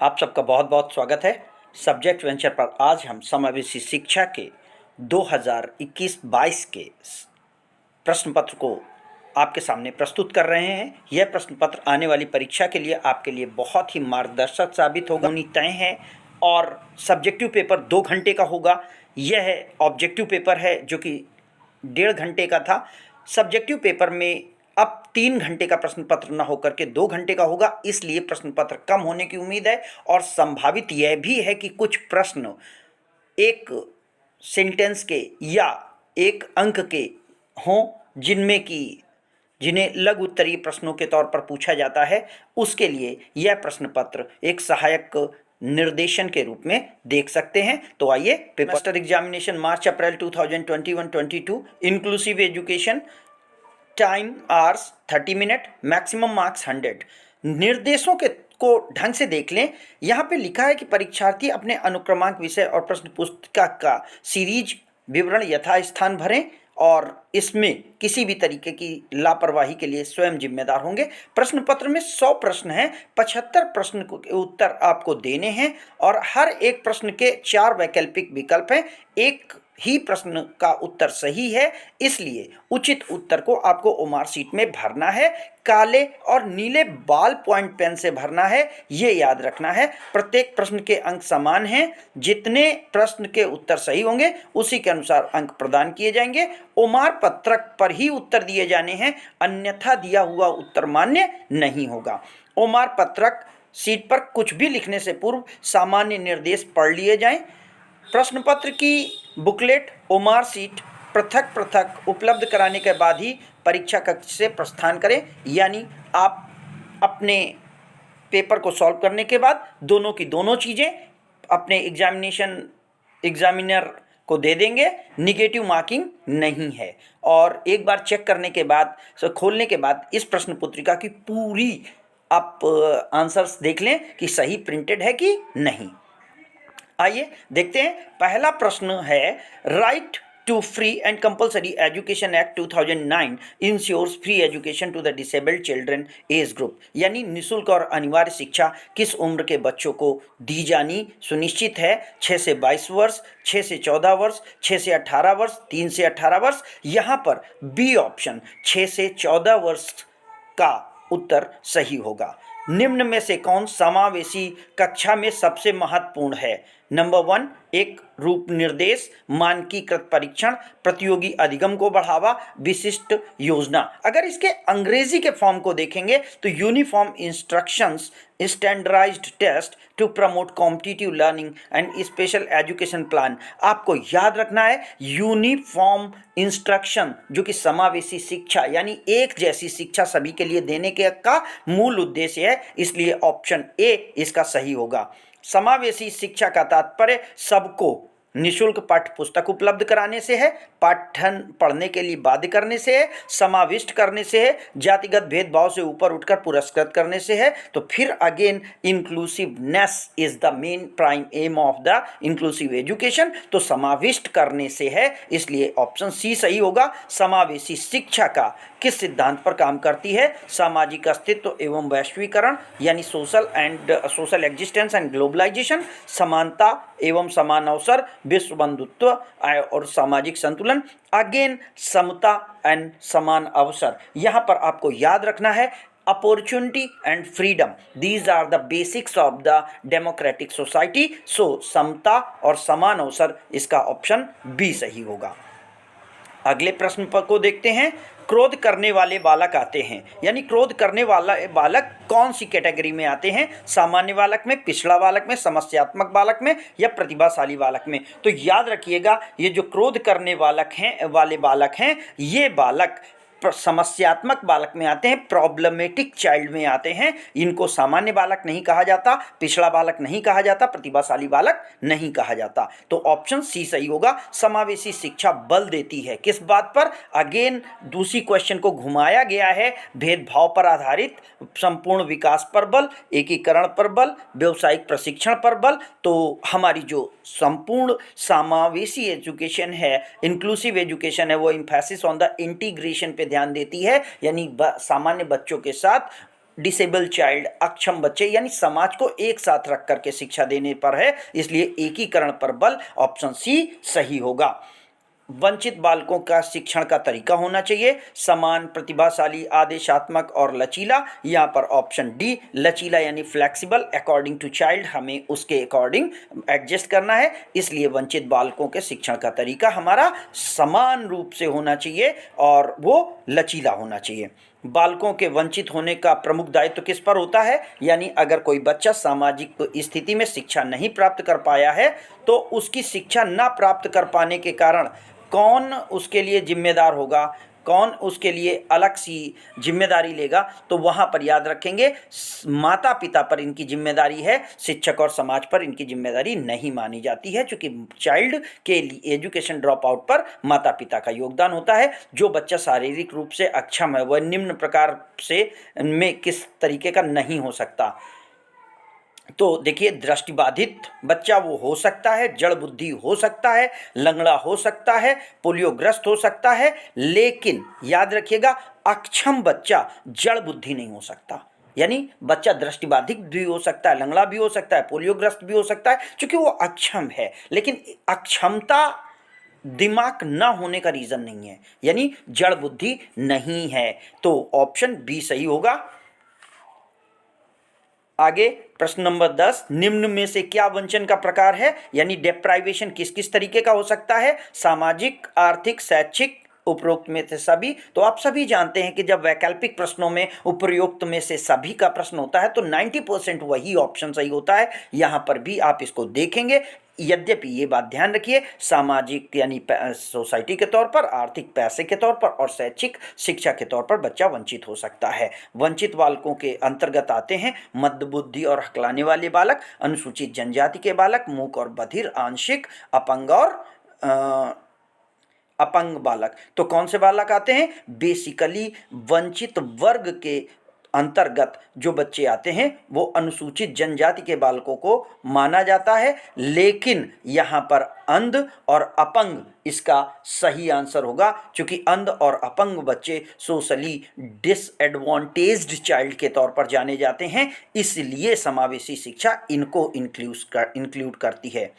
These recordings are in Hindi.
आप सबका बहुत बहुत स्वागत है सब्जेक्ट वेंचर पर। आज हम समावेशी शिक्षा के 2021-22 के प्रश्न पत्र को आपके सामने प्रस्तुत कर रहे हैं। यह प्रश्न पत्र आने वाली परीक्षा के लिए आपके लिए बहुत ही मार्गदर्शक साबित होगा। तय है और सब्जेक्टिव पेपर 2 घंटे का होगा। यह ऑब्जेक्टिव पेपर है जो कि 1.5 घंटे का था। सब्जेक्टिव पेपर में अब 3 घंटे का प्रश्न पत्र न होकर के 2 घंटे का होगा, इसलिए प्रश्न पत्र कम होने की उम्मीद है। और संभावित यह भी है कि कुछ प्रश्न एक सेंटेंस के या एक अंक के हों, जिन्हें लघु उत्तरीय प्रश्नों के तौर पर पूछा जाता है। उसके लिए यह प्रश्न पत्र एक सहायक निर्देशन के रूप में देख सकते हैं। तो आइए, पेपर एग्जामिनेशन मार्च अप्रैल 2021-22 inclusive education, time hours 30 minute, maximum marks 100। निर्देशों को ढंग से देख लें। यहाँ पे लिखा है कि परीक्षार्थी अपने अनुक्रमांक, विषय और प्रश्न पुस्तिका का सीरीज विवरण यथास्थान भरें और इसमें किसी भी तरीके की लापरवाही के लिए स्वयं जिम्मेदार होंगे। प्रश्न पत्र में 100 प्रश्न हैं, 75 प्रश्न के उत्तर आपको देने हैं और हर एक प्रश्न के 4 वैकल्पिक विकल्प हैं। एक ही प्रश्न का उत्तर सही है, इसलिए उचित उत्तर को आपको ओमार शीट में भरना है। काले और नीले बॉल पॉइंट पेन से भरना है, ये याद रखना है। प्रत्येक प्रश्न के अंक समान हैं, जितने प्रश्न के उत्तर सही होंगे उसी के अनुसार अंक प्रदान किए जाएंगे। ओमार पत्रक पर ही उत्तर दिए जाने हैं, अन्यथा दिया हुआ उत्तर मान्य नहीं होगा। ओमार पत्रक शीट पर कुछ भी लिखने से पूर्व सामान्य निर्देश पढ़ लिए जाएं। प्रश्न पत्र की बुकलेट, ओमार शीट पृथक पृथक उपलब्ध कराने के बाद ही परीक्षा कक्ष से प्रस्थान करें। यानी आप अपने पेपर को सॉल्व करने के बाद दोनों की दोनों चीज़ें अपने एग्जामिनर को दे देंगे। निगेटिव मार्किंग नहीं है। और एक बार चेक करने के बाद, खोलने के बाद इस प्रश्न पुस्तिका की पूरी आप आंसर्स देख लें कि सही प्रिंटेड है कि नहीं। आइए देखते हैं। पहला प्रश्न है, right to free and compulsory education act 2009 ensures free education to the disabled children age group. यानी निःशुल्क और अनिवार्य शिक्षा किस उम्र के बच्चों को दी जानी सुनिश्चित है? 6 से 22 वर्ष, 6 से 14 वर्ष, 6 से 18 वर्ष, 3 से 18 वर्ष। यहाँ पर बी ऑप्शन 6 से 14 वर्ष का उत्तर सही होगा। निम्न में से कौन समावेशी कक्षा में सबसे महत्वपूर्ण है? नंबर 1, एक रूप निर्देश, मानकीकृत परीक्षण, प्रतियोगी अधिगम को बढ़ावा, विशिष्ट योजना। अगर इसके अंग्रेजी के फॉर्म को देखेंगे तो uniform instructions, standardised test to promote competitive learning and special education plan. आपको याद रखना है यूनिफॉर्म इंस्ट्रक्शन, जो कि समावेशी शिक्षा यानी एक जैसी शिक्षा सभी के लिए देने का मूल उद्देश्य है, इसलिए ऑप्शन ए इसका सही होगा। समावेशी शिक्षा का तात्पर्य सबको निःशुल्क पाठ्य पुस्तक उपलब्ध कराने से है, पाठन पढ़ने के लिए बाध्य करने से है, समाविष्ट करने से है, जातिगत भेदभाव से ऊपर उठकर पुरस्कृत करने से है। तो फिर again inclusiveness is the main prime aim of the inclusive education, तो समाविष्ट करने से है, इसलिए ऑप्शन सी सही होगा। समावेशी शिक्षा का किस सिद्धांत पर काम करती है? सामाजिक अस्तित्व एवं वैश्वीकरण, यानी सोशल एग्जिस्टेंस एंड ग्लोबलाइजेशन, समानता एवं समान अवसर, विश्व बंधुत्व और सामाजिक संतुलन, अगेन समता एंड समान अवसर। यहाँ पर आपको याद रखना है opportunity and freedom, these are the basics of the democratic society. So समता और समान अवसर, इसका ऑप्शन बी सही होगा। अगले प्रश्न पर को देखते हैं। क्रोध करने वाले बालक आते हैं, यानी क्रोध करने वाला बालक कौन सी कैटेगरी में आते हैं? सामान्य बालक में, पिछड़ा बालक में, समस्यात्मक बालक में या प्रतिभाशाली बालक में? तो याद रखिएगा, ये जो क्रोध करने वाले बालक हैं, ये बालक समस्यात्मक बालक में आते हैं, प्रॉब्लमेटिक चाइल्ड में आते हैं। इनको सामान्य बालक नहीं कहा जाता, पिछड़ा बालक नहीं कहा जाता, प्रतिभाशाली बालक नहीं कहा जाता। तो ऑप्शन सी सही होगा। समावेशी शिक्षा बल देती है किस बात पर? अगेन दूसरी क्वेश्चन को घुमाया गया है, भेदभाव पर आधारित, संपूर्ण विकास पर बल, एकीकरण पर बल, व्यावसायिक प्रशिक्षण पर बल। तो हमारी जो संपूर्ण समावेशी एजुकेशन है, इंक्लूसिव एजुकेशन है, वो एम्फेसिस ऑन द इंटीग्रेशन पे ध्यान देती है, यानी सामान्य बच्चों के साथ डिसेबल चाइल्ड, अक्षम बच्चे, यानी समाज को एक साथ रख करके शिक्षा देने पर है, इसलिए एकीकरण पर बल, ऑप्शन सी सही होगा। वंचित बालकों का शिक्षण का तरीका होना चाहिए समान, प्रतिभाशाली, आदेशात्मक और लचीला। यहाँ पर ऑप्शन डी लचीला यानी फ्लेक्सिबल, अकॉर्डिंग टू चाइल्ड, हमें उसके अकॉर्डिंग एडजस्ट करना है, इसलिए वंचित बालकों के शिक्षण का तरीका हमारा समान रूप से होना चाहिए और वो लचीला होना चाहिए। बालकों के वंचित होने का प्रमुख दायित्व किस पर होता है, यानी अगर कोई बच्चा सामाजिक स्थिति में शिक्षा नहीं प्राप्त कर पाया है तो उसकी शिक्षा न प्राप्त कर पाने के कारण कौन उसके लिए जिम्मेदार होगा, कौन उसके लिए अलग सी जिम्मेदारी लेगा, तो वहाँ पर याद रखेंगे माता पिता पर इनकी जिम्मेदारी है, शिक्षक और समाज पर इनकी जिम्मेदारी नहीं मानी जाती है, क्योंकि चाइल्ड के लिए एजुकेशन ड्रॉप आउट पर माता पिता का योगदान होता है। जो बच्चा शारीरिक रूप से अक्षम है वह निम्न प्रकार से में किस तरीके का नहीं हो सकता। तो देखिए, दृष्टिबाधित बच्चा वो हो सकता है, जड़ बुद्धि हो सकता है, लंगड़ा हो सकता है, पोलियोग्रस्त हो सकता है, लेकिन याद रखिएगा अक्षम बच्चा जड़ बुद्धि नहीं हो सकता। यानी बच्चा दृष्टिबाधित भी हो सकता है, लंगड़ा भी हो सकता है, पोलियोग्रस्त भी हो सकता है, क्योंकि वो अक्षम है, लेकिन अक्षमता दिमाग ना होने का रीजन नहीं है, यानी जड़ बुद्धि नहीं है। तो ऑप्शन बी सही होगा। आगे प्रश्न नंबर 10, निम्न में से क्या वंचन का प्रकार है, यानी डेप्राइवेशन किस किस तरीके का हो सकता है, सामाजिक, आर्थिक, शैक्षिक, उपरोक्त में से सभी। तो आप सभी जानते हैं कि जब वैकल्पिक प्रश्नों में उपरोक्त में से सभी का प्रश्न होता है तो 90% वही ऑप्शन सही होता है। यहाँ पर भी आप इसको देखेंगे, यद्यपि ये बात ध्यान रखिए, सामाजिक यानी सोसाइटी के तौर पर, आर्थिक पैसे के तौर पर और शैक्षिक शिक्षा के तौर पर बच्चा वंचित हो सकता है। वंचित बालकों के अंतर्गत आते हैं मंदबुद्धि और हकलाने वाले बालक, अनुसूचित जनजाति के बालक, मूक और बधिर, आंशिक अपंग और अपंग बालक। तो कौन से बालक आते हैं, बेसिकली वंचित वर्ग के अंतर्गत जो बच्चे आते हैं वो अनुसूचित जनजाति के बालकों को माना जाता है, लेकिन यहाँ पर अंध और अपंग इसका सही आंसर होगा, क्योंकि अंध और अपंग बच्चे सोशली डिसएडवांटेज्ड चाइल्ड के तौर पर जाने जाते हैं, इसलिए समावेशी शिक्षा इनको इंक्लूड करती है।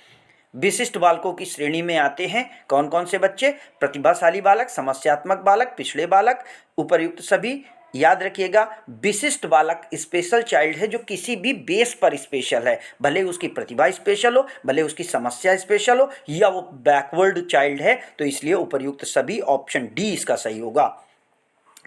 विशिष्ट बालकों की श्रेणी में आते हैं कौन कौन से बच्चे, प्रतिभाशाली बालक, समस्यात्मक बालक, पिछड़े बालक, उपर्युक्त सभी। याद रखिएगा, विशिष्ट बालक स्पेशल चाइल्ड है जो किसी भी बेस पर स्पेशल है, भले उसकी प्रतिभा स्पेशल हो, भले उसकी समस्या स्पेशल हो, या वो बैकवर्ड चाइल्ड है, तो इसलिए उपर्युक्त सभी, ऑप्शन डी इसका सही होगा।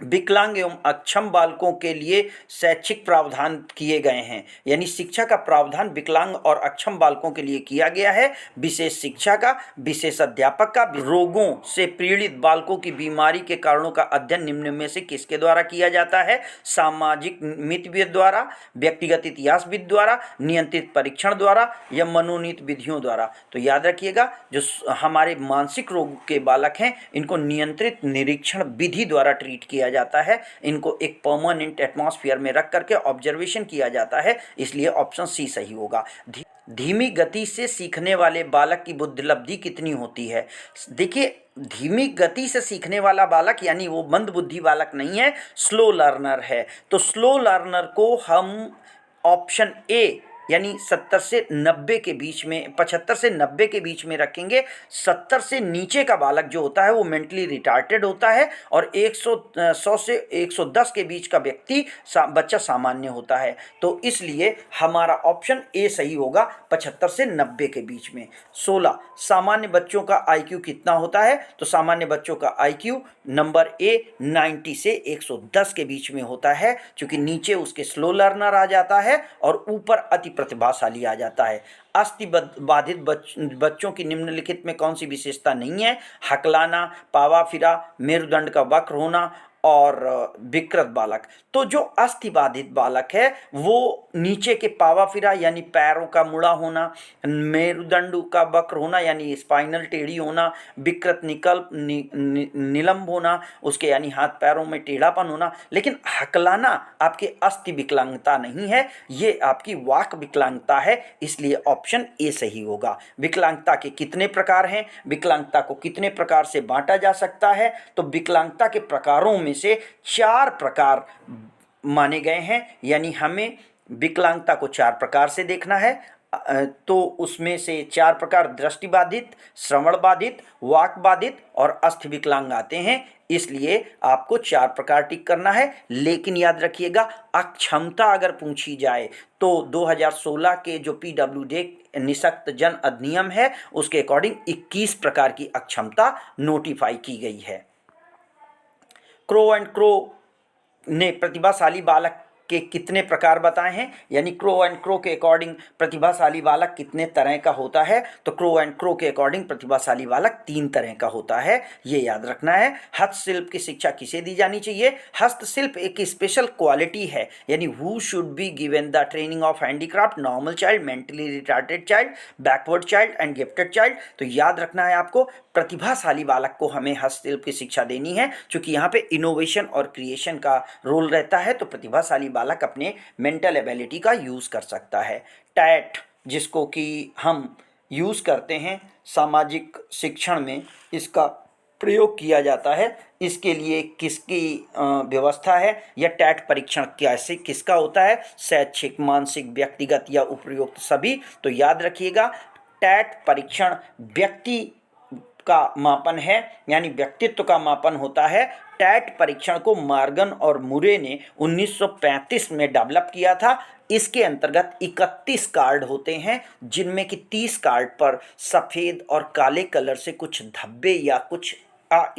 विकलांग एवं अक्षम बालकों के लिए शैक्षिक प्रावधान किए गए हैं, यानी शिक्षा का प्रावधान विकलांग और अक्षम बालकों के लिए किया गया है। विशेष शिक्षा का, विशेष अध्यापक का, रोगों से पीड़ित बालकों की बीमारी के कारणों का अध्ययन निम्न में से किसके द्वारा किया जाता है, सामाजिक मितव्यय द्वारा, व्यक्तिगत इतिहासविद द्वारा, नियंत्रित परीक्षण द्वारा या मनोनीत विधियों द्वारा। तो याद रखिएगा, जो हमारे मानसिक रोग के बालक हैं इनको नियंत्रित निरीक्षण विधि द्वारा ट्रीट किया जाता है, इनको एक परमानेंट एटमॉस्फेयर में रख करके ऑब्जर्वेशन किया जाता है, इसलिए ऑप्शन सी सही होगा। धीमी गति से सीखने वाले बालक की बुद्धिलब्धि कितनी होती है। देखिए, धीमी गति से सीखने वाला बालक यानी वो मंद बुद्धि बालक नहीं है, स्लो लर्नर है। तो स्लो लर्नर को हम ऑप्शन ए यानी 70 से 90 के बीच में, 75 से 90 के बीच में रखेंगे। 70 से नीचे का बालक जो होता है वो मेंटली रिटार्टेड होता है, और 100 से 110 के बीच का व्यक्ति बच्चा सामान्य होता है। तो इसलिए हमारा ऑप्शन ए सही होगा, 75 से 90 के बीच में। 16, सामान्य बच्चों का IQ कितना होता है। तो सामान्य बच्चों का IQ नंबर ए 90 से 110 के बीच में होता है, क्योंकि नीचे उसके स्लो लर्नर आ जाता है और ऊपर अति प्रतिभाशाली आ जाता है। अस्थि बाधित बच्चों की निम्नलिखित में कौन सी विशेषता नहीं है, हकलाना, पावा फिरा, मेरुदंड का वक्र होना और विकृत बालक। तो जो अस्थि बाधित बालक है वो नीचे के पावा फिरा यानी पैरों का मुड़ा होना, मेरुदंड का वक्र होना यानी स्पाइनल टेढ़ी होना, विकृत निलंब होना, उसके यानी हाथ पैरों में टेढ़ापन होना। लेकिन हकलाना आपके अस्थि विकलांगता नहीं है, ये आपकी वाक विकलांगता है, इसलिए ऑप्शन ए सही होगा। विकलांगता के कितने प्रकार हैं, विकलांगता को कितने प्रकार से बांटा जा सकता है। तो विकलांगता के प्रकारों में से 4 प्रकार माने गए हैं, यानी हमें विकलांगता को 4 प्रकार से देखना है। तो उसमें से 4 प्रकार दृष्टिबाधित, श्रवण बाधित, वाक बाधित और अस्थि विकलांग आते हैं। इसलिए आपको 4 प्रकार टिक करना है। लेकिन याद रखिएगा, अक्षमता अगर पूछी जाए तो 2016 के जो PWD निःशक्त जन अधिनियम है उसके अकॉर्डिंग 21 प्रकार की अक्षमता नोटिफाई की गई है। क्रो एंड क्रो ने प्रतिभाशाली बालक के कितने प्रकार बताए हैं, यानी क्रो एंड क्रो के अकॉर्डिंग प्रतिभाशाली बालक कितने तरह का होता है, तो क्रो एंड क्रो के अकॉर्डिंग प्रतिभाशाली बालक 3 तरह का होता है, ये याद रखना है। हस्तशिल्प की शिक्षा किसे दी जानी चाहिए? हस्तशिल्प एक स्पेशल क्वालिटी है, यानी who should be given the training of handicraft, normal child, mentally retarded child, backward child and gifted child. तो याद रखना है आपको, प्रतिभाशाली बालक को हमें हस्तशिल्प की शिक्षा देनी है, क्योंकि यहाँ पे इनोवेशन और क्रिएशन का रोल रहता है। तो प्रतिभाशाली बालक अपने मेंटल एबिलिटी का यूज़ कर सकता है। टैट, जिसको कि हम यूज़ करते हैं सामाजिक शिक्षण में, इसका प्रयोग किया जाता है। इसके लिए किसकी व्यवस्था है, या टैट परीक्षण कैसे किसका होता है? शैक्षिक, मानसिक, व्यक्तिगत या उपयुक्त सभी। तो याद रखिएगा, टैट परीक्षण व्यक्ति का मापन है, यानी व्यक्तित्व का मापन होता है। टैट परीक्षण को मॉर्गन और मुरे ने 1935 में डेवलप किया था। इसके अंतर्गत 31 कार्ड होते हैं, जिनमें कि 30 कार्ड पर सफ़ेद और काले कलर से कुछ धब्बे या कुछ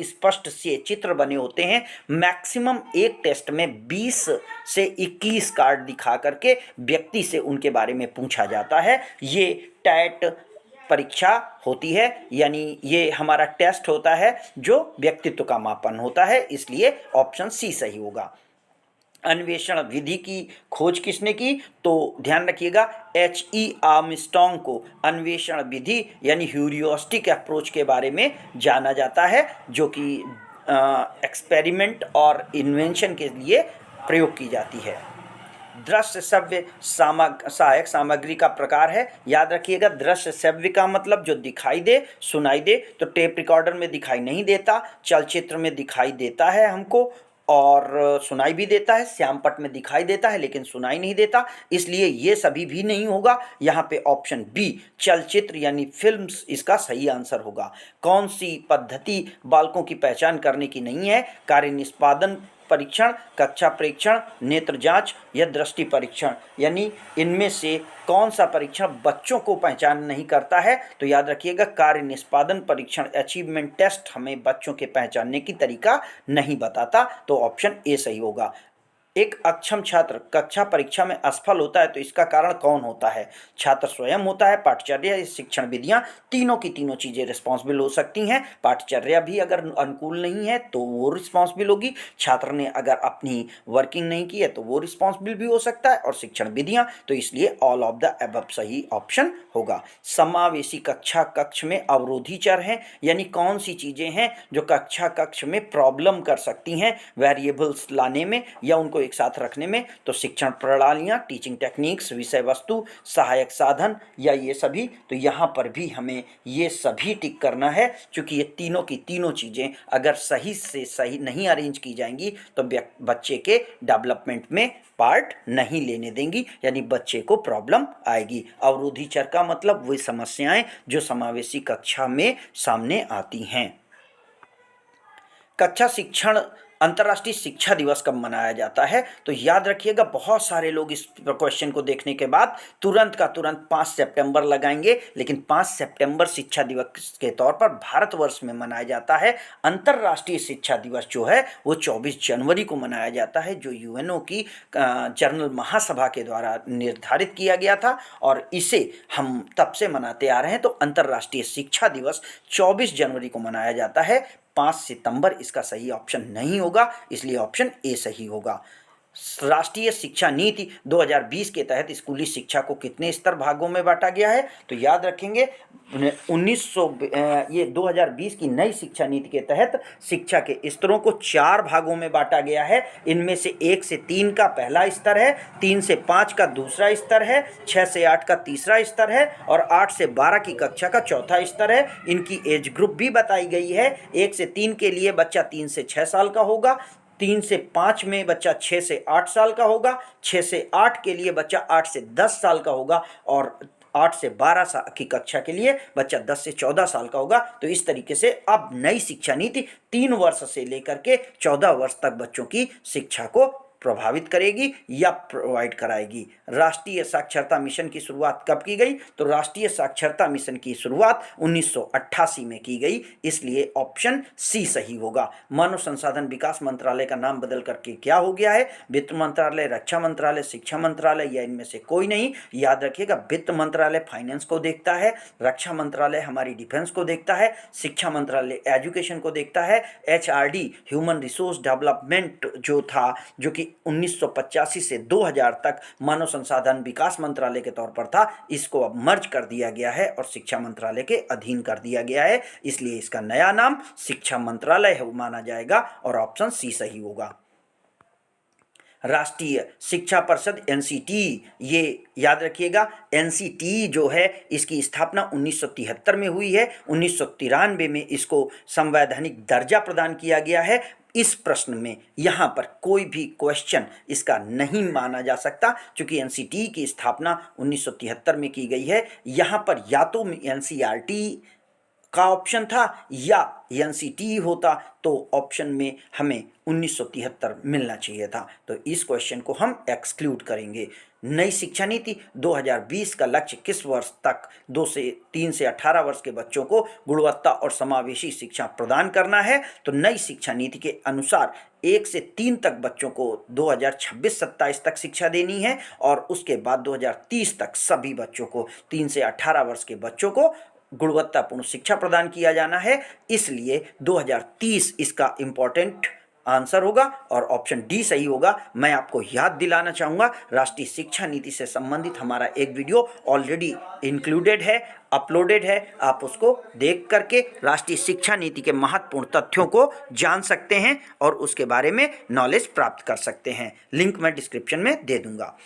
स्पष्ट से चित्र बने होते हैं। मैक्सिमम एक टेस्ट में 20 से 21 कार्ड दिखा करके व्यक्ति से उनके बारे में पूछा जाता है। ये टैट परीक्षा होती है, यानी ये हमारा टेस्ट होता है जो व्यक्तित्व का मापन होता है। इसलिए ऑप्शन सी सही होगा। अन्वेषण विधि की खोज किसने की? तो ध्यान रखिएगा, H.E. आर्मस्ट्रॉन्ग को अन्वेषण विधि यानी ह्यूरियोस्टिक अप्रोच के बारे में जाना जाता है, जो कि एक्सपेरिमेंट और इन्वेंशन के लिए प्रयोग की जाती है। दृश्य श्रव्य सहायक सामग्री का प्रकार है। याद रखिएगा, दृश्य श्रव्य का मतलब जो दिखाई दे, सुनाई दे। तो टेप रिकॉर्डर में दिखाई नहीं देता, चलचित्र में दिखाई देता है हमको और सुनाई भी देता है, श्यामपट में दिखाई देता है लेकिन सुनाई नहीं देता। इसलिए ये सभी भी नहीं होगा। यहाँ पे ऑप्शन बी चलचित्र यानी फिल्म्स इसका सही आंसर होगा। कौन सी पद्धति बालकों की पहचान करने की नहीं है? कार्य निष्पादन परीक्षण, कक्षा परीक्षण, नेत्र जांच या दृष्टि परीक्षण, यानी इनमें से कौन सा परीक्षण बच्चों को पहचान नहीं करता है? तो याद रखिएगा, कार्य निष्पादन परीक्षण अचीवमेंट टेस्ट हमें बच्चों के पहचानने की तरीका नहीं बताता। तो ऑप्शन ए सही होगा। एक अक्षम छात्र कक्षा परीक्षा में असफल होता है तो इसका कारण कौन होता है? छात्र स्वयं होता है, पाठचर्या या शिक्षण विधियां? तीनों की तीनों चीजें रिस्पॉन्सिबल हो सकती हैं। पाठचर्या भी अगर अनुकूल नहीं है तो वो रिस्पॉन्सिबल होगी, छात्र ने अगर अपनी वर्किंग नहीं की है तो वो रिस्पॉन्सिबल भी हो सकता है, और शिक्षण विधियां। तो इसलिए ऑल ऑफ द अबव सही ऑप्शन होगा। समावेशी कक्षा कक्ष में अवरोधी चर हैं, यानी कौन सी चीजें हैं जो कक्षा कक्ष में प्रॉब्लम कर सकती हैं वेरिएबल्स लाने में या उनको एक साथ रखने में? तो शिक्षण प्रणालियां, टीचिंग टेक्निक्स, विषय वस्तु, सहायक साधन या ये सभी। तो यहाँ पर भी हमें ये सभी टिक करना है, क्योंकि ये तीनों की तीनों चीज़ें अगर सही से सही नहीं अरेंज की जाएंगी तो बच्चे के डेवलपमेंट में पार्ट नहीं लेने देंगी, यानी बच्चे को प्रॉब्लम आएगी। अवरोधी चर का मतलब वही समस्याएं जो समावेशी कक्षा में सामने आती हैं। कक्षा शिक्षण अंतर्राष्ट्रीय शिक्षा दिवस कब मनाया जाता है? तो याद रखिएगा, बहुत सारे लोग इस क्वेश्चन को देखने के बाद तुरंत का तुरंत 5 सितंबर लगाएंगे, लेकिन 5 सितंबर शिक्षा दिवस के तौर पर भारतवर्ष में मनाया जाता है। अंतर्राष्ट्रीय शिक्षा दिवस जो है वो 24 जनवरी को मनाया जाता है, जो यूएनओ की जनरल महासभा के द्वारा निर्धारित किया गया था, और इसे हम तब से मनाते आ रहे हैं। तो अंतर्राष्ट्रीय शिक्षा दिवस 24 जनवरी को मनाया जाता है। 5 सितंबर इसका सही ऑप्शन नहीं होगा, इसलिए ऑप्शन ए सही होगा। राष्ट्रीय शिक्षा नीति 2020 के तहत स्कूली शिक्षा को कितने स्तर भागों में बांटा गया है? तो याद रखेंगे 2020 की नई शिक्षा नीति के तहत शिक्षा के स्तरों को 4 भागों में बांटा गया है। इनमें से 1 से 3 का पहला स्तर है, 3 से 5 का दूसरा स्तर है, 6 से 8 का तीसरा स्तर है और 8 से 12 की कक्षा का चौथा स्तर है। इनकी एज ग्रुप भी बताई गई है। 1 से 3 के लिए बच्चा 3 से 6 साल का होगा, 3 से 5 में बच्चा 6 से 8 साल का होगा, 6 से 8 के लिए बच्चा 8 से 10 साल का होगा, और 8 से 12 साल की कक्षा के लिए बच्चा 10 से 14 साल का होगा। तो इस तरीके से अब नई शिक्षा नीति 3 वर्ष से लेकर के 14 वर्ष तक बच्चों की शिक्षा को प्रभावित करेगी या प्रोवाइड कराएगी। राष्ट्रीय साक्षरता मिशन की शुरुआत कब की गई? तो राष्ट्रीय साक्षरता मिशन की शुरुआत 1988 में की गई, इसलिए ऑप्शन सी सही होगा। मानव संसाधन विकास मंत्रालय का नाम बदल करके क्या हो गया है? वित्त मंत्रालय, रक्षा मंत्रालय, शिक्षा मंत्रालय, या इनमें से कोई नहीं। याद रखिएगा, वित्त मंत्रालय फाइनेंस को देखता है, रक्षा मंत्रालय हमारी डिफेंस को देखता है, शिक्षा मंत्रालय एजुकेशन को देखता है, HRD ह्यूमन रिसोर्स डेवलपमेंट जो था, जो कि 1985 से 2000 तक मानव संसाधन विकास मंत्रालय के तौर पर था, इसको अब मर्ज कर दिया गया है और शिक्षा मंत्रालय के अधीन कर दिया गया है, इसलिए इसका नया नाम शिक्षा मंत्रालय है माना जाएगा और ऑप्शन सी सही होगा। राष्ट्रीय शिक्षा परिषद NCT, ये याद रखिएगा, NCT जो है इसकी स्थापना 1973 में हुई है। 1993 में इसको संवैधानिक दर्जा प्रदान किया गया है। इस प्रश्न में यहाँ पर कोई भी क्वेश्चन इसका नहीं माना जा सकता, क्योंकि NCT की स्थापना 1973 में की गई है। यहाँ पर या तो NCERT का ऑप्शन था या NCT होता, तो ऑप्शन में हमें 1973 मिलना चाहिए था, तो इस क्वेश्चन को हम एक्सक्लूड करेंगे। नई शिक्षा नीति 2020 का लक्ष्य किस वर्ष तक 3 से 18 वर्ष के बच्चों को गुणवत्ता और समावेशी शिक्षा प्रदान करना है? तो नई शिक्षा नीति के अनुसार 1 से 3 तक बच्चों को 2026-27 तक शिक्षा देनी है, और उसके बाद 2030 तक सभी बच्चों को, 3 से 18 वर्ष के बच्चों को गुणवत्तापूर्ण शिक्षा प्रदान किया जाना है, इसलिए 2030 इसका इंपॉर्टेंट आंसर होगा और ऑप्शन डी सही होगा। मैं आपको याद दिलाना चाहूँगा, राष्ट्रीय शिक्षा नीति से संबंधित हमारा एक वीडियो ऑलरेडी इंक्लूडेड है, अपलोडेड है, आप उसको देख करके राष्ट्रीय शिक्षा नीति के महत्वपूर्ण तथ्यों को जान सकते हैं और उसके बारे में नॉलेज प्राप्त कर सकते हैं। लिंक मैं डिस्क्रिप्शन में दे दूंगा।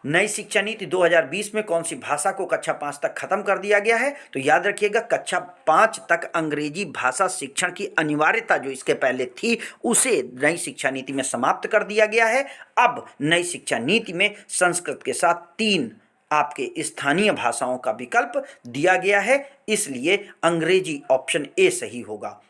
नई शिक्षा नीति 2020 में कौन सी भाषा को कक्षा 5 तक खत्म कर दिया गया है? तो याद रखिएगा, कक्षा 5 तक अंग्रेजी भाषा शिक्षण की अनिवार्यता जो इसके पहले थी, उसे नई शिक्षा नीति में समाप्त कर दिया गया है। अब नई शिक्षा नीति में संस्कृत के साथ 3 आपके स्थानीय भाषाओं का विकल्प दिया गया है, इसलिए अंग्रेजी ऑप्शन ए सही होगा।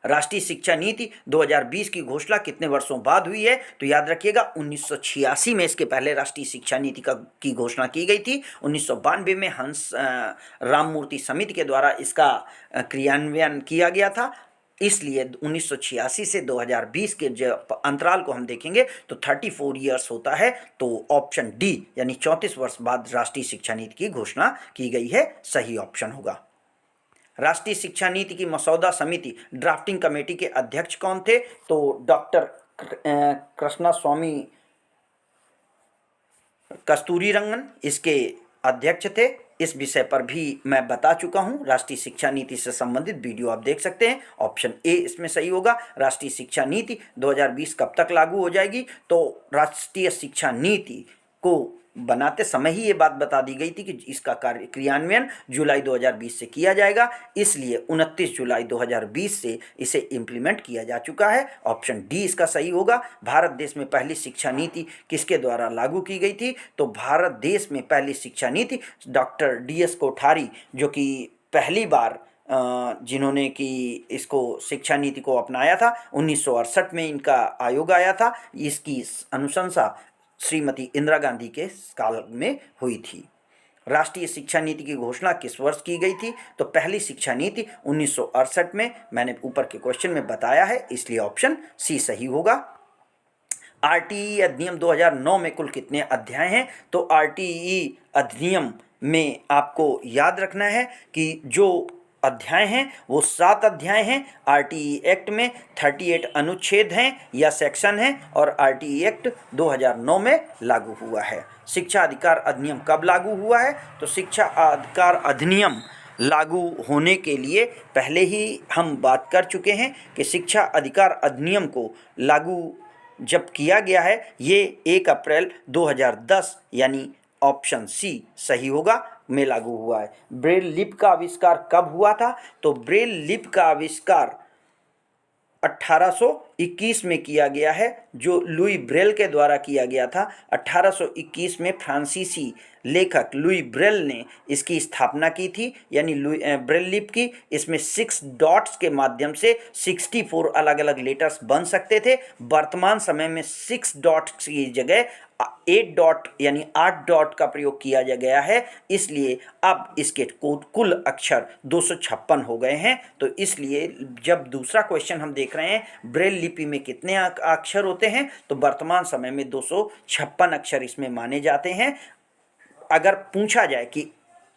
राष्ट्रीय शिक्षा नीति 2020 की घोषणा कितने वर्षों बाद हुई है? तो याद रखिएगा, 1986 में इसके पहले राष्ट्रीय शिक्षा नीति की घोषणा की गई थी। 1992 में हंस राममूर्ति समिति के द्वारा इसका क्रियान्वयन किया गया था, इसलिए 1986 से 2020 के जो अंतराल को हम देखेंगे तो 34 ईयर्स होता है, तो ऑप्शन डी यानी 34 वर्ष बाद राष्ट्रीय शिक्षा नीति की घोषणा की गई है, सही ऑप्शन होगा। राष्ट्रीय शिक्षा नीति की मसौदा समिति ड्राफ्टिंग कमेटी के अध्यक्ष कौन थे? तो डॉक्टर कृष्णस्वामी कस्तूरीरंगन इसके अध्यक्ष थे। इस विषय पर भी मैं बता चुका हूं, राष्ट्रीय शिक्षा नीति से संबंधित वीडियो आप देख सकते हैं। ऑप्शन ए इसमें सही होगा। राष्ट्रीय शिक्षा नीति 2020 कब तक लागू हो जाएगी? तो राष्ट्रीय शिक्षा नीति को बनाते समय ही ये बात बता दी गई थी कि इसका कार्य क्रियान्वयन जुलाई 2020 से किया जाएगा, इसलिए 29 जुलाई 2020 से इसे इम्प्लीमेंट किया जा चुका है। ऑप्शन डी इसका सही होगा। भारत देश में पहली शिक्षा नीति किसके द्वारा लागू की गई थी? तो भारत देश में पहली शिक्षा नीति डॉक्टर DS कोठारी, जो कि पहली बार जिन्होंने कि इसको शिक्षा नीति को अपनाया था, 1968 में इनका आयोग आया था। इसकी अनुशंसा श्रीमती इंदिरा गांधी के काल में हुई थी। राष्ट्रीय शिक्षा नीति की घोषणा किस वर्ष की गई थी? तो पहली शिक्षा नीति 1968 में, मैंने ऊपर के क्वेश्चन में बताया है, इसलिए ऑप्शन सी सही होगा। RTE अधिनियम 2009 में कुल कितने अध्याय हैं? तो RTE अधिनियम में आपको याद रखना है कि जो अध्याय हैं वो 7 अध्याय हैं। RTE एक्ट में 38 अनुच्छेद हैं या सेक्शन हैं, और RTE एक्ट 2009 में लागू हुआ है। शिक्षा अधिकार अधिनियम कब लागू हुआ है? तो शिक्षा अधिकार अधिनियम लागू होने के लिए पहले ही हम बात कर चुके हैं कि शिक्षा अधिकार अधिनियम को लागू जब किया गया है, ये 1 अप्रैल 2010 यानी ऑप्शन सी सही होगा में लागू हुआ है। ब्रेल लिपि का आविष्कार कब हुआ था? तो ब्रेल लिपि का आविष्कार 1821 में किया गया है, जो लुई ब्रेल के द्वारा किया गया था। 1821 में फ्रांसीसी लेखक लुई ब्रेल ने इसकी स्थापना की थी, यानी ब्रेल लिपि की। इसमें 6 डॉट्स के माध्यम से 64 अलग अलग लेटर्स बन सकते थे। वर्तमान समय में 6 डॉट्स की जगह 8 डॉट यानी 8 डॉट का प्रयोग किया गया है, इसलिए अब इसके कुल अक्षर 256 हो गए हैं। तो इसलिए जब दूसरा क्वेश्चन हम देख रहे हैं ब्रेल लिपि में कितने अक्षर होते हैं, तो वर्तमान समय में 256 अक्षर इसमें माने जाते हैं। अगर पूछा जाए कि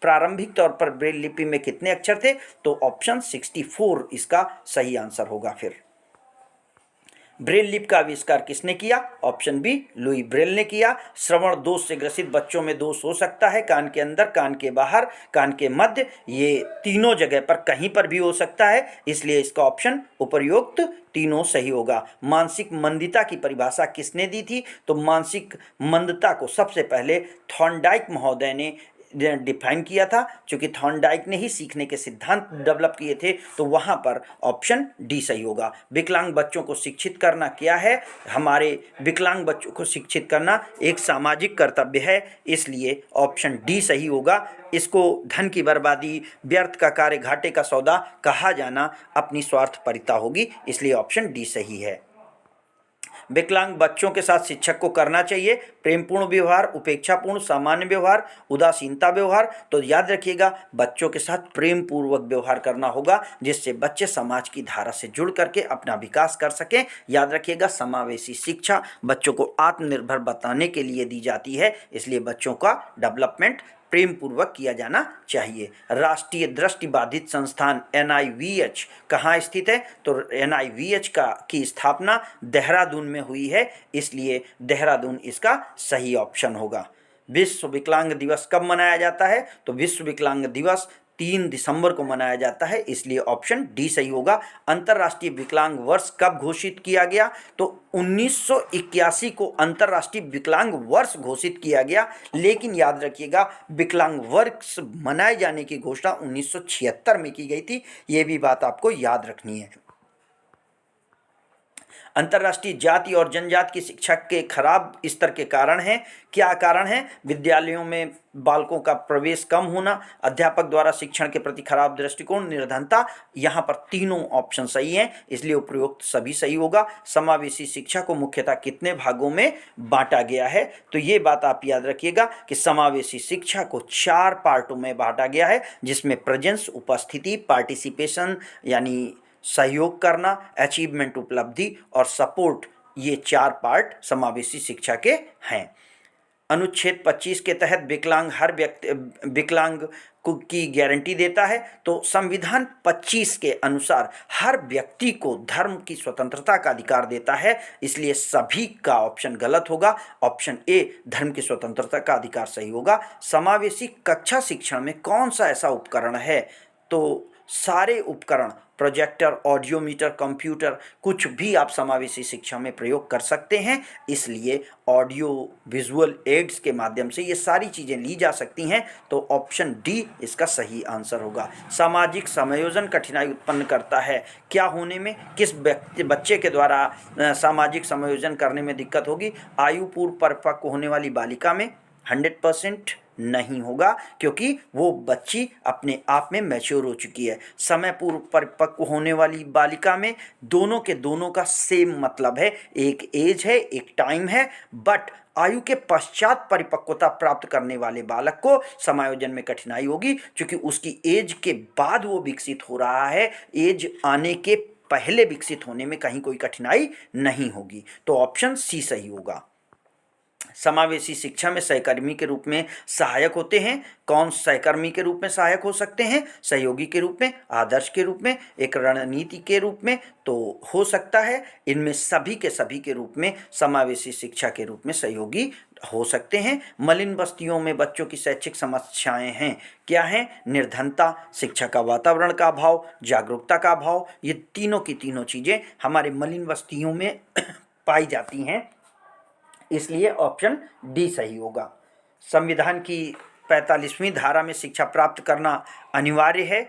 प्रारंभिक तौर पर ब्रेल लिपि में कितने अक्षर थे, तो ऑप्शन 64 इसका सही आंसर होगा। फिर ब्रेल लिपि का आविष्कार किसने किया? ऑप्शन बी, लुई ब्रेल ने किया। श्रवण दोष से ग्रसित बच्चों में दोष हो सकता है, कान के अंदर, कान के बाहर, कान के मध्य, ये तीनों जगह पर कहीं पर भी हो सकता है, इसलिए इसका ऑप्शन उपर्युक्त तीनों सही होगा। मानसिक मंदिता की परिभाषा किसने दी थी? तो मानसिक मंदता को सबसे पहले थॉर्नडाइक महोदय ने डिफाइन किया था, क्योंकि थॉर्नडाइक ने ही सीखने के सिद्धांत डेवलप किए थे, तो वहाँ पर ऑप्शन डी सही होगा। विकलांग बच्चों को शिक्षित करना क्या है? हमारे विकलांग बच्चों को शिक्षित करना एक सामाजिक कर्तव्य है, इसलिए ऑप्शन डी सही होगा। इसको धन की बर्बादी, व्यर्थ का कार्य, घाटे का सौदा कहा जाना अपनी स्वार्थपरता होगी, इसलिए ऑप्शन डी सही है। विकलांग बच्चों के साथ शिक्षक को करना चाहिए प्रेमपूर्ण व्यवहार, उपेक्षापूर्ण, सामान्य व्यवहार, उदासीनता व्यवहार। तो याद रखिएगा, बच्चों के साथ प्रेम पूर्वक व्यवहार करना होगा, जिससे बच्चे समाज की धारा से जुड़ करके अपना विकास कर सकें। याद रखिएगा, समावेशी शिक्षा बच्चों को आत्मनिर्भर बनाने के लिए दी जाती है, इसलिए बच्चों का डेवलपमेंट प्रेम पूर्वक किया जाना चाहिए। राष्ट्रीय दृष्टिबाधित संस्थान NIVH कहाँ स्थित है? तो NIVH की स्थापना देहरादून में हुई है, इसलिए देहरादून इसका सही ऑप्शन होगा। विश्व विकलांग दिवस कब मनाया जाता है? तो विश्व विकलांग दिवस 3 दिसंबर को मनाया जाता है, इसलिए ऑप्शन डी सही होगा। अंतर्राष्ट्रीय विकलांग वर्ष कब घोषित किया गया? तो 1981 को अंतर्राष्ट्रीय विकलांग वर्ष घोषित किया गया, लेकिन याद रखिएगा, विकलांग वर्ष मनाए जाने की घोषणा 1976 में की गई थी, ये भी बात आपको याद रखनी है। अंतर्राष्ट्रीय जाति और जनजाति की शिक्षा के खराब स्तर के कारण हैं। क्या कारण है? विद्यालयों में बालकों का प्रवेश कम होना, अध्यापक द्वारा शिक्षण के प्रति खराब दृष्टिकोण, निर्धनता। यहाँ पर तीनों ऑप्शन सही हैं, इसलिए उपरोक्त सभी सही होगा। समावेशी शिक्षा को मुख्यतः कितने भागों में बांटा गया है? तो ये बात आप याद रखिएगा कि समावेशी शिक्षा को 4 पार्टों में बांटा गया है, जिसमें प्रेजेंस उपस्थिति, पार्टिसिपेशन यानी सहयोग करना, अचीवमेंट उपलब्धि और सपोर्ट, ये 4 पार्ट समावेशी शिक्षा के हैं। अनुच्छेद 25 के तहत विकलांग हर व्यक्ति विकलांग की गारंटी देता है, तो संविधान 25 के अनुसार हर व्यक्ति को धर्म की स्वतंत्रता का अधिकार देता है, इसलिए सभी का ऑप्शन गलत होगा। ऑप्शन ए, धर्म की स्वतंत्रता का अधिकार सही होगा। समावेशी कक्षा शिक्षण में कौन सा ऐसा उपकरण है? तो सारे उपकरण, प्रोजेक्टर, ऑडियोमीटर, कंप्यूटर, कुछ भी आप समावेशी शिक्षा में प्रयोग कर सकते हैं, इसलिए ऑडियो विजुअल एड्स के माध्यम से ये सारी चीज़ें ली जा सकती हैं, तो ऑप्शन डी इसका सही आंसर होगा। सामाजिक समायोजन कठिनाई उत्पन्न करता है, क्या होने में? किस बच्चे के द्वारा सामाजिक समायोजन करने में दिक्कत होगी? आयु पूर्व परिपक्व होने वाली बालिका में 100% नहीं होगा, क्योंकि वो बच्ची अपने आप में मैच्योर हो चुकी है। समय पूर्व परिपक्व होने वाली बालिका में दोनों के दोनों का सेम मतलब है, एक एज है, एक टाइम है, बट आयु के पश्चात परिपक्वता प्राप्त करने वाले बालक को समायोजन में कठिनाई होगी, क्योंकि उसकी एज के बाद वो विकसित हो रहा है, एज आने के पहले विकसित होने में कहीं कोई कठिनाई नहीं होगी, तो ऑप्शन सी सही होगा। समावेशी शिक्षा में सहकर्मी के रूप में सहायक होते हैं। कौन सहकर्मी के रूप में सहायक हो सकते हैं? सहयोगी के रूप में, आदर्श के रूप में, एक रणनीति के रूप में, तो हो सकता है इनमें सभी के रूप में समावेशी शिक्षा के रूप में सहयोगी हो सकते हैं। मलिन बस्तियों में बच्चों की शैक्षिक समस्याएं हैं, क्या हैं? निर्धनता, शिक्षा का वातावरण का अभाव, जागरूकता का अभाव, ये तीनों की तीनों चीज़ें हमारे मलिन बस्तियों में पाई जाती हैं, इसलिए ऑप्शन डी सही होगा। संविधान की 45वीं धारा में शिक्षा प्राप्त करना अनिवार्य है,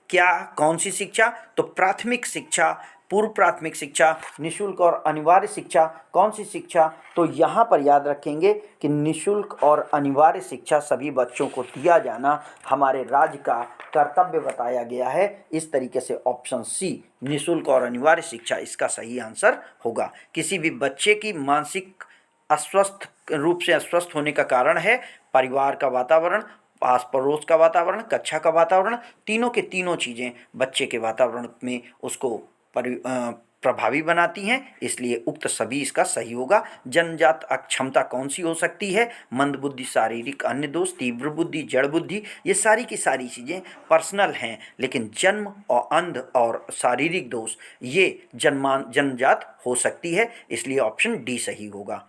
क्या कौन सी शिक्षा? तो प्राथमिक शिक्षा, पूर्व प्राथमिक शिक्षा, निःशुल्क और अनिवार्य शिक्षा। कौन सी शिक्षा? तो यहाँ पर याद रखेंगे कि निःशुल्क और अनिवार्य शिक्षा सभी बच्चों को दिया जाना हमारे राज्य का कर्तव्य बताया गया है। इस तरीके से ऑप्शन सी, निःशुल्क और अनिवार्य शिक्षा, इसका सही आंसर होगा। किसी भी बच्चे की मानसिक अस्वस्थ रूप से अस्वस्थ होने का कारण है परिवार का वातावरण, आस पड़ोस का वातावरण, कक्षा का वातावरण, तीनों के तीनों चीज़ें बच्चे के वातावरण में उसको प्रभावी बनाती हैं, इसलिए उक्त सभी इसका सही होगा। जन्मजात अक्षमता कौन सी हो सकती है? मंद बुद्धि, शारीरिक अन्य दोष, तीव्र बुद्धि, जड़ बुद्धि, ये सारी की सारी चीज़ें पर्सनल हैं, लेकिन जन्म और अंध और शारीरिक दोष ये जन्मजात हो सकती है, इसलिए ऑप्शन डी सही होगा।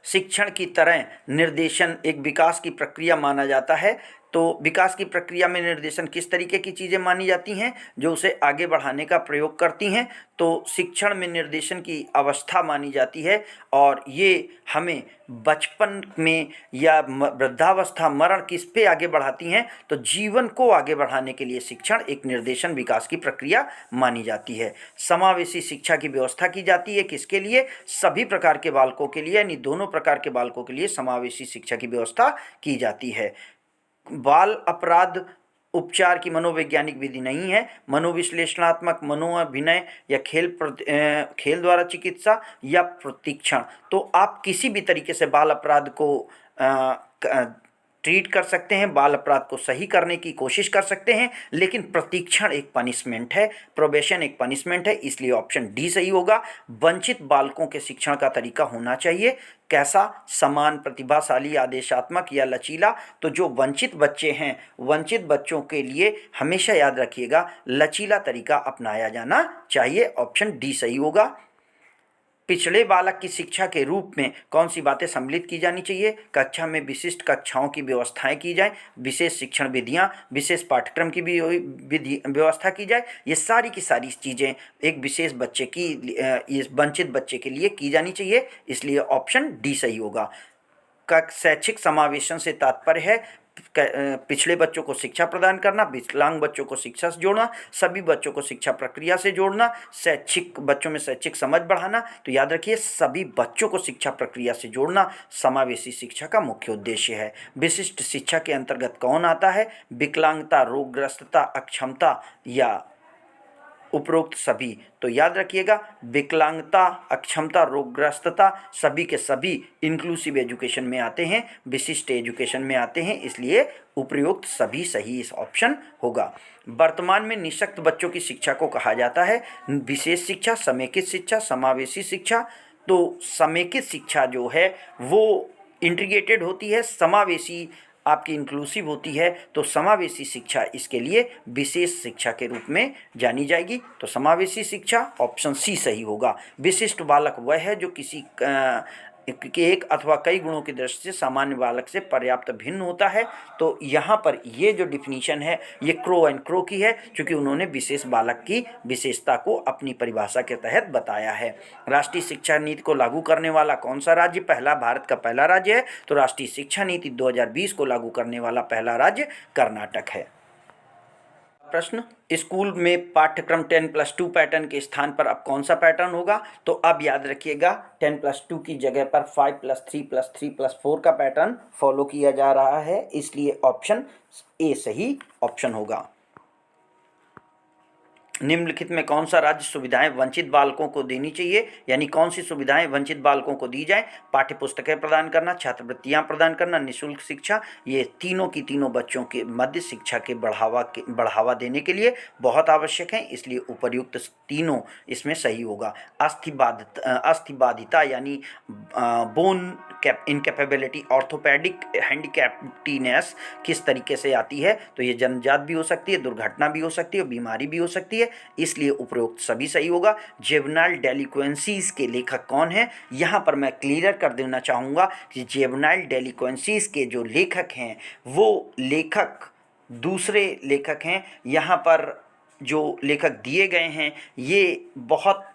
शिक्षण की तरह निर्देशन एक विकास की प्रक्रिया माना जाता है। तो विकास की प्रक्रिया में निर्देशन किस तरीके की चीज़ें मानी जाती हैं? जो उसे आगे बढ़ाने का प्रयोग करती हैं। तो शिक्षण में निर्देशन की अवस्था मानी जाती है, और ये हमें बचपन में या वृद्धावस्था, मरण किस पे आगे बढ़ाती हैं? तो जीवन को आगे बढ़ाने के लिए शिक्षण एक निर्देशन विकास की प्रक्रिया मानी जाती है। समावेशी शिक्षा की व्यवस्था की जाती है किसके लिए? सभी प्रकार के बालकों के लिए, यानी दोनों प्रकार के बालकों के लिए समावेशी शिक्षा की व्यवस्था की जाती है। बाल अपराध उपचार की मनोवैज्ञानिक विधि नहीं है। मनोविश्लेषणात्मक, मनोअभिनय या खेल द्वारा चिकित्सा या प्रशिक्षण। तो आप किसी भी तरीके से बाल अपराध को ट्रीट कर सकते हैं, बाल अपराध को सही करने की कोशिश कर सकते हैं, लेकिन प्रशिक्षण एक पनिशमेंट है, प्रोबेशन एक पनिशमेंट है, इसलिए ऑप्शन डी सही होगा। वंचित बालकों के शिक्षण का तरीका होना चाहिए कैसा? समान, प्रतिभाशाली, आदेशात्मक या लचीला। तो जो वंचित बच्चे हैं, वंचित बच्चों के लिए हमेशा याद रखिएगा लचीला तरीका अपनाया जाना चाहिए, ऑप्शन डी सही होगा। पिछड़े बालक की शिक्षा के रूप में कौन सी बातें सम्मिलित की जानी चाहिए? कक्षा में विशिष्ट कक्षाओं की व्यवस्थाएं की जाए, विशेष शिक्षण विधियां, विशेष पाठ्यक्रम की भी व्यवस्था की जाए। ये सारी की सारी चीज़ें एक विशेष बच्चे की, इस वंचित बच्चे के लिए की जानी चाहिए, इसलिए ऑप्शन डी सही होगा। शैक्षिक समावेशन से तात्पर्य है पिछड़े बच्चों को शिक्षा प्रदान करना, विकलांग बच्चों को शिक्षा से जोड़ना, सभी बच्चों को शिक्षा प्रक्रिया से जोड़ना, शैक्षिक बच्चों में शैक्षिक समझ बढ़ाना। तो याद रखिए सभी बच्चों को शिक्षा प्रक्रिया से जोड़ना समावेशी शिक्षा का मुख्य उद्देश्य है। विशिष्ट शिक्षा के अंतर्गत कौन आता है? विकलांगता, रोगग्रस्तता, अक्षमता या उपरोक्त सभी। तो याद रखिएगा विकलांगता, अक्षमता, रोगग्रस्तता सभी के सभी इंक्लूसिव एजुकेशन में आते हैं, विशिष्ट एजुकेशन में आते हैं, इसलिए उपरोक्त सभी सही इस ऑप्शन होगा। वर्तमान में निःशक्त बच्चों की शिक्षा को कहा जाता है विशेष शिक्षा, समेकित शिक्षा, समावेशी शिक्षा। तो समेकित शिक्षा जो है वो इंटीग्रेटेड होती है, समावेशी आपकी इंक्लूसिव होती है। तो समावेशी शिक्षा इसके लिए विशेष शिक्षा के रूप में जानी जाएगी। तो समावेशी शिक्षा ऑप्शन सी सही होगा। विशिष्ट बालक वह है जो किसी एक अथवा कई गुणों की दृष्टि से सामान्य बालक से पर्याप्त भिन्न होता है। तो यहाँ पर ये जो डिफिनीशन है ये क्रो एंड क्रो की है, क्योंकि उन्होंने विशेष बालक की विशेषता को अपनी परिभाषा के तहत बताया है। राष्ट्रीय शिक्षा नीति को लागू करने वाला कौन सा राज्य पहला भारत का पहला राज्य है? तो राष्ट्रीय शिक्षा नीति 2020 को लागू करने वाला पहला राज्य कर्नाटक है। प्रश्न, स्कूल में पाठ्यक्रम 10+2 पैटर्न के स्थान पर अब कौन सा पैटर्न होगा? तो अब याद रखिएगा 10+2 की जगह पर 5+3+3+4 का पैटर्न फॉलो किया जा रहा है, इसलिए ऑप्शन ए सही ऑप्शन होगा। निम्नलिखित में कौन सा राज्य सुविधाएं वंचित बालकों को देनी चाहिए, यानी कौन सी सुविधाएं वंचित बालकों को दी जाए? पाठ्य पुस्तकें प्रदान करना, छात्रवृत्तियां प्रदान करना, निःशुल्क शिक्षा, ये तीनों की तीनों बच्चों के मध्य शिक्षा के बढ़ावा देने के लिए बहुत आवश्यक है, इसलिए उपर्युक्त तीनों इसमें सही होगा। अस्थिबाधिता यानी बोन इनकैपेबिलिटी, ऑर्थोपेडिक हैंडीकैप्टीनेस किस तरीके से आती है? तो ये जन्मजात भी हो सकती है, दुर्घटना भी हो सकती है, बीमारी भी हो सकती है, इसलिए उपरोक्त सभी सही होगा। जुवेनाइल डेलिक्वेंसीज के लेखक कौन है? यहाँ पर मैं क्लियर कर देना चाहूँगा कि जुवेनाइल डेलिक्वेंसीज के जो लेखक हैं वो लेखक दूसरे लेखक हैं। यहाँ पर जो लेखक दिए गए हैं ये बहुत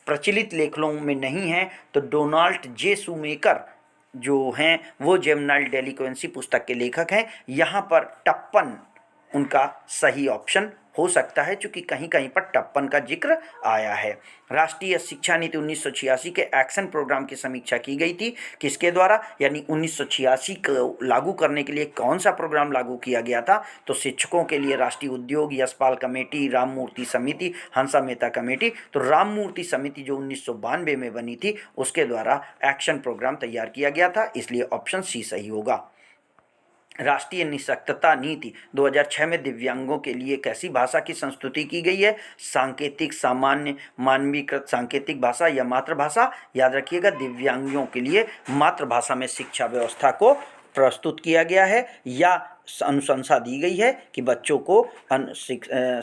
प्रचलित लेखकों में नहीं है। तो डोनाल्ड जे शूमेकर जो हैं वो जुवेनाइल डेलिक्वेंसी पुस्तक के लेखक हैं। यहाँ पर टप्पन उनका सही ऑप्शन हो सकता है, चूंकि कहीं कहीं पर टप्पन का जिक्र आया है। राष्ट्रीय शिक्षा नीति 1986 के एक्शन प्रोग्राम की समीक्षा की गई थी, किसके द्वारा, यानी 1986 को लागू करने के लिए कौन सा प्रोग्राम लागू किया गया था, तो शिक्षकों के लिए राष्ट्रीय उद्योग, यशपाल कमेटी, राममूर्ति समिति, हंसा मेहता कमेटी। तो राममूर्ति समिति जो 1992 में बनी थी उसके द्वारा एक्शन प्रोग्राम तैयार किया गया था, इसलिए ऑप्शन सी सही होगा। राष्ट्रीय निःशक्तता नीति 2006 में दिव्यांगों के लिए कैसी भाषा की संस्तुति की गई है, सांकेतिक, सामान्य, मानवीकृत सांकेतिक भाषा या मातृभाषा। याद रखिएगा, दिव्यांगों के लिए मातृभाषा में शिक्षा व्यवस्था को प्रस्तुत किया गया है या अनुशंसा दी गई है कि बच्चों को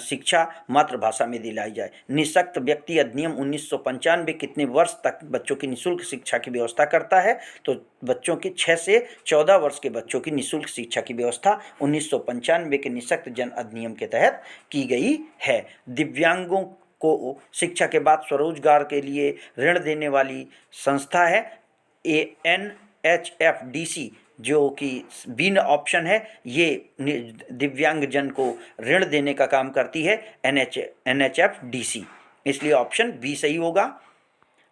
शिक्षा मातृभाषा में दिलाई जाए। निःशक्त व्यक्ति अधिनियम 1995 कितने वर्ष तक बच्चों की निःशुल्क शिक्षा की व्यवस्था करता है, तो बच्चों के 6 से 14 वर्ष के बच्चों की निःशुल्क शिक्षा की व्यवस्था 1995 के निःशक्त जन अधिनियम के तहत की गई है। दिव्यांगों को शिक्षा के बाद स्वरोजगार के लिए ऋण देने वाली संस्था है NHFDC, जो कि बिन ऑप्शन है, ये दिव्यांगजन को ऋण देने का काम करती है NHFDC, इसलिए ऑप्शन बी सही होगा।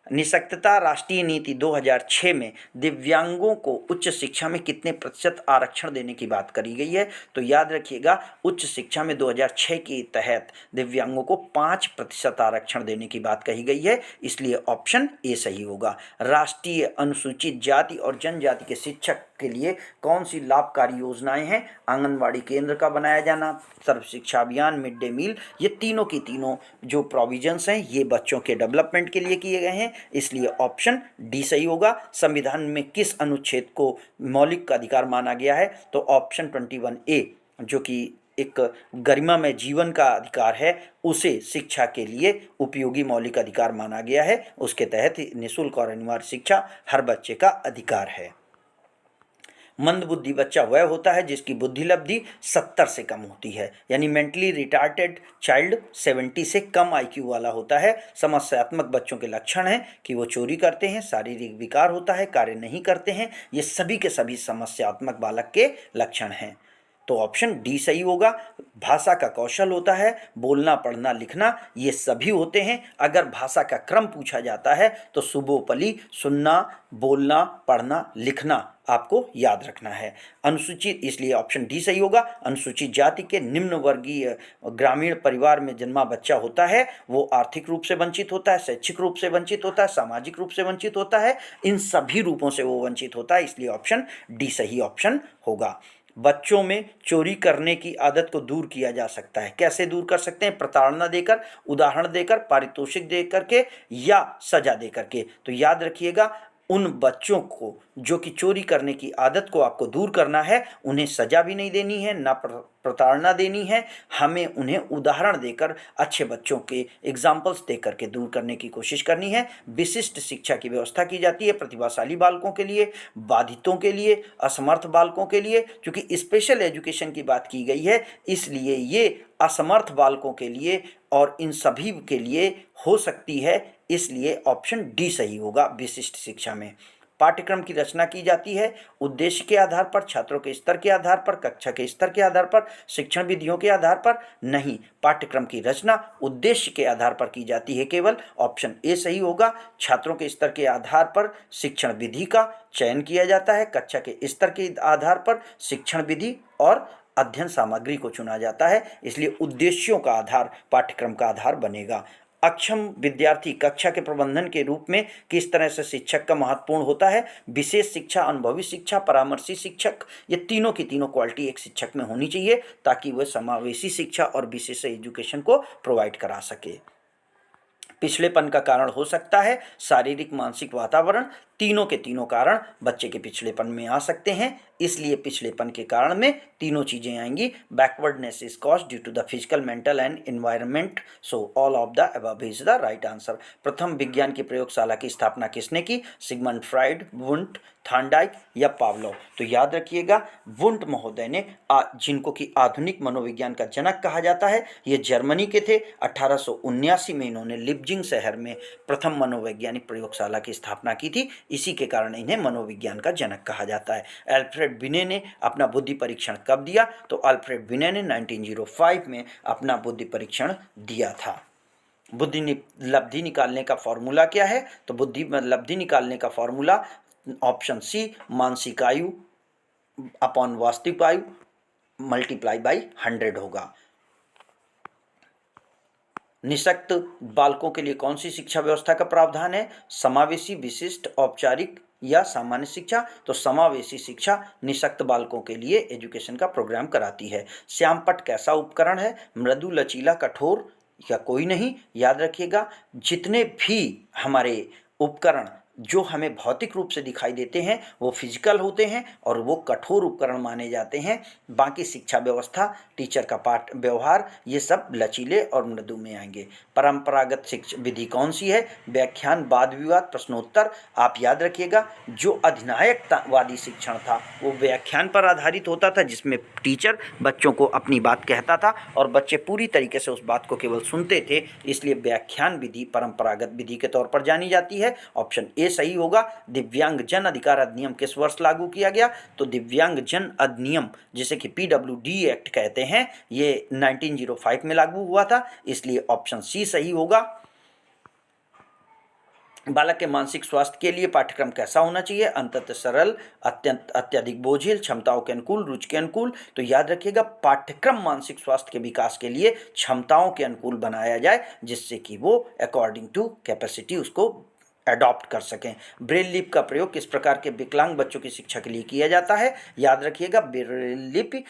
निःशक्तता राष्ट्रीय नीति 2006 में दिव्यांगों को उच्च शिक्षा में कितने प्रतिशत आरक्षण देने की बात करी गई है, तो याद रखिएगा, उच्च शिक्षा में 2006 के तहत दिव्यांगों को 5% आरक्षण देने की बात कही गई है, इसलिए ऑप्शन ए सही होगा। राष्ट्रीय अनुसूचित जाति और जनजाति के शिक्षक के लिए कौन सी लाभकारी योजनाएं हैं, आंगनवाड़ी केंद्र का बनाया जाना, सर्व शिक्षा अभियान, मिड डे मील, ये तीनों की तीनों जो प्रोविजंस हैं ये बच्चों के डेवलपमेंट के लिए किए गए हैं, इसलिए ऑप्शन डी सही होगा। संविधान में किस अनुच्छेद को मौलिक अधिकार माना गया है, तो ऑप्शन 21A जो कि एक गरिमा में जीवन का अधिकार है, उसे शिक्षा के लिए उपयोगी मौलिक अधिकार माना गया है, उसके तहत निःशुल्क और अनिवार्य शिक्षा हर बच्चे का अधिकार है। मंदबुद्धि बच्चा वह होता है जिसकी बुद्धि लब्धि 70 से कम होती है, यानी मेंटली रिटार्टेड चाइल्ड 70 से कम IQ वाला होता है। समस्यात्मक बच्चों के लक्षण हैं कि वो चोरी करते हैं, शारीरिक विकार होता है, कार्य नहीं करते हैं, ये सभी के सभी समस्यात्मक बालक के लक्षण हैं, तो ऑप्शन डी सही होगा। भाषा का कौशल होता है, बोलना, पढ़ना, लिखना, ये सभी होते हैं। अगर भाषा का क्रम पूछा जाता है तो सुबोपली, सुनना, बोलना, पढ़ना, लिखना आपको याद रखना है। अनुसूचित, इसलिए ऑप्शन डी सही होगा। अनुसूचित जाति के निम्न वर्गीय ग्रामीण परिवार में जन्मा बच्चा होता है, वो आर्थिक रूप से वंचित होता है, शैक्षिक रूप से वंचित होता है, सामाजिक रूप से वंचित होता है, इन सभी रूपों से वो वंचित होता है, इसलिए ऑप्शन डी सही ऑप्शन होगा। बच्चों में चोरी करने की आदत को दूर किया जा सकता है, कैसे दूर कर सकते हैं, प्रताड़ना देकर, उदाहरण देकर, पारितोषिक देकर के या सजा देकर के। तो याद रखिएगा, उन बच्चों को जो कि चोरी करने की आदत को आपको दूर करना है, उन्हें सजा भी नहीं देनी है, ना प्रताड़ना देनी है, हमें उन्हें उदाहरण देकर, अच्छे बच्चों के एग्जाम्पल्स देकर के दूर करने की कोशिश करनी है। विशिष्ट शिक्षा की व्यवस्था की जाती है प्रतिभाशाली बालकों के लिए, बाधितों के लिए, असमर्थ बालकों के लिए। क्योंकि स्पेशल एजुकेशन की बात की गई है, इसलिए ये असमर्थ बालकों के लिए और इन सभी के लिए हो सकती है, इसलिए ऑप्शन डी सही होगा। विशिष्ट शिक्षा में पाठ्यक्रम की रचना की जाती है उद्देश्य के आधार पर, छात्रों के स्तर के आधार पर, कक्षा के स्तर के आधार पर, शिक्षण विधियों के आधार पर नहीं, पाठ्यक्रम की रचना उद्देश्य के आधार पर की जाती है केवल, ऑप्शन ए सही होगा। छात्रों के स्तर के आधार पर शिक्षण विधि का चयन किया जाता है, कक्षा के स्तर के आधार पर शिक्षण विधि और अध्ययन सामग्री को चुना जाता है, इसलिए उद्देश्यों का आधार पाठ्यक्रम का आधार बनेगा। अक्षम विद्यार्थी कक्षा के प्रबंधन के रूप में किस तरह से शिक्षक का महत्वपूर्ण होता है, विशेष शिक्षा, अनुभवी शिक्षा, परामर्शी शिक्षक, ये तीनों की तीनों क्वालिटी एक शिक्षक में होनी चाहिए ताकि वह समावेशी शिक्षा और विशेष एजुकेशन को प्रोवाइड करा सके। पिछड़ेपन का कारण हो सकता है शारीरिक, मानसिक, वातावरण, तीनों के तीनों कारण बच्चे के पिछड़ेपन में आ सकते हैं, इसलिए पिछड़ेपन के कारण में तीनों चीजें आएंगी। Backwardness is caused due to the physical, mental and environment, so all of the above is the right answer. प्रथम विज्ञान की प्रयोगशाला की स्थापना किसने की, सिगमंड फ्राइड, वुंट, थांडाइक या पावलोव। तो याद रखिएगा, वुंट महोदय ने, जिनको कि आधुनिक मनोविज्ञान का जनक कहा जाता है, ये जर्मनी के थे। 1879 में इन्होंने लिप्जिंग शहर में प्रथम मनोवैज्ञानिक प्रयोगशाला की स्थापना की थी, इसी के कारण इन्हें मनोविज्ञान का जनक कहा जाता है। एल्फ्रेड अल्फ्रेड बिने ने अपना बुद्धि परीक्षण कब दिया? तो अल्फ्रेड बिने ने 1905 में अपना बुद्धि परीक्षण दिया था। लब्धि निकालने का फॉर्मूला क्या है? तो लब्धि निकालने का फॉर्मूला ऑप्शन सी, मानसिक आयु अपॉन वास्तविक आयु मल्टीप्लाई बाई 100 होगा। निःशक्त बालकों के लिए कौन सी शिक्षा व्यवस्था का प्रावधान है? समावेशी, विशिष्ट, औपचारिक या सामान्य शिक्षा? तो समावेशी शिक्षा निःशक्त बालकों के लिए एजुकेशन का प्रोग्राम कराती है। श्यामपट्ट कैसा उपकरण है? मृदु, लचीला, कठोर या कोई नहीं? याद रखिएगा, जितने भी हमारे उपकरण जो हमें भौतिक रूप से दिखाई देते हैं वो फिजिकल होते हैं और वो कठोर उपकरण माने जाते हैं। बाकी शिक्षा व्यवस्था, टीचर का पाठ व्यवहार, ये सब लचीले और मृदु में आएंगे। परंपरागत शिक्षा विधि कौन सी है? व्याख्यान, वाद विवाद, प्रश्नोत्तर। आप याद रखिएगा, जो अधिनायकवादी शिक्षण था वो व्याख्यान पर आधारित होता था, जिसमें टीचर बच्चों को अपनी बात कहता था और बच्चे पूरी तरीके से उस बात को केवल सुनते थे, इसलिए व्याख्यान विधि परंपरागत विधि के तौर पर जानी जाती है। ऑप्शन ए सही होगा। दिव्यांग जन अधिकार अधिनियम किस वर्ष लागू किया गया? तो दिव्यांग जन अधिनियम, जिसे कि पीडब्ल्यूडी एक्ट कहते हैं, ये 1905 में लागू हुआ था, इसलिए ऑप्शन सी सही होगा। बालक के मानसिक स्वास्थ्य के लिए पाठ्यक्रम कैसा होना चाहिए? अंततः सरल, अत्यधिक बोझिल, क्षमताओं के अनुकूल, रुचि के अनुकूल। तो याद रखिएगा, पाठ्यक्रम मानसिक स्वास्थ्य के विकास के लिए क्षमताओं के अनुकूल बनाया जाए, जिससे कि वो अकॉर्डिंग टू कैपेसिटी उसको अडॉप्ट कर सकें। ब्रेल लिपि का प्रयोग किस प्रकार के विकलांग बच्चों की शिक्षा के लिए किया जाता है? याद रखिएगा, ब्रेल लिपि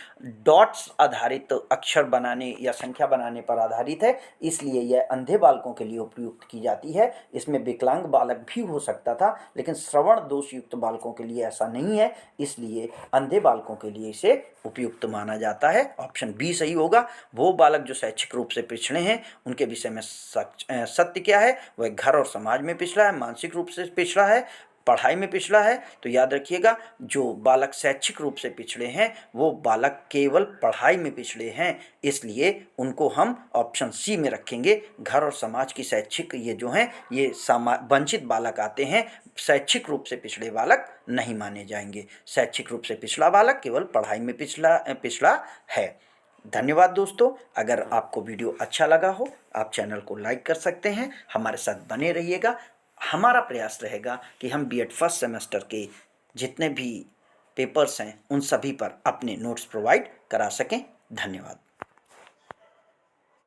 डॉट्स आधारित अक्षर बनाने या संख्या बनाने पर आधारित है, इसलिए यह अंधे बालकों के लिए उपयुक्त की जाती है। इसमें विकलांग बालक भी हो सकता था, लेकिन श्रवण दोष युक्त बालकों के लिए ऐसा नहीं है, इसलिए अंधे बालकों के लिए इसे उपयुक्त माना जाता है। ऑप्शन बी सही होगा। वो बालक जो शैक्षिक रूप से पिछड़े हैं उनके विषय में सत्य क्या है? वह घर और समाज में पिछड़ा है, मानसिक रूप से पिछड़ा है, पढ़ाई में पिछड़ा है। तो याद रखिएगा, जो बालक शैक्षिक रूप से पिछड़े हैं वो बालक केवल पढ़ाई में पिछड़े हैं, इसलिए उनको हम ऑप्शन सी में रखेंगे। घर और समाज की शैक्षिक ये जो हैं ये वंचित बालक आते हैं, शैक्षिक रूप से पिछड़े बालक नहीं माने जाएंगे। शैक्षिक रूप से पिछड़ा बालक केवल पढ़ाई में पिछड़ा है। धन्यवाद दोस्तों। अगर आपको वीडियो अच्छा लगा हो आप चैनल को लाइक कर सकते हैं, हमारे साथ बने रहिएगा। हमारा प्रयास रहेगा कि हम बीएड फर्स्ट सेमेस्टर के जितने भी पेपर्स हैं उन सभी पर अपने नोट्स प्रोवाइड करा सकें। धन्यवाद।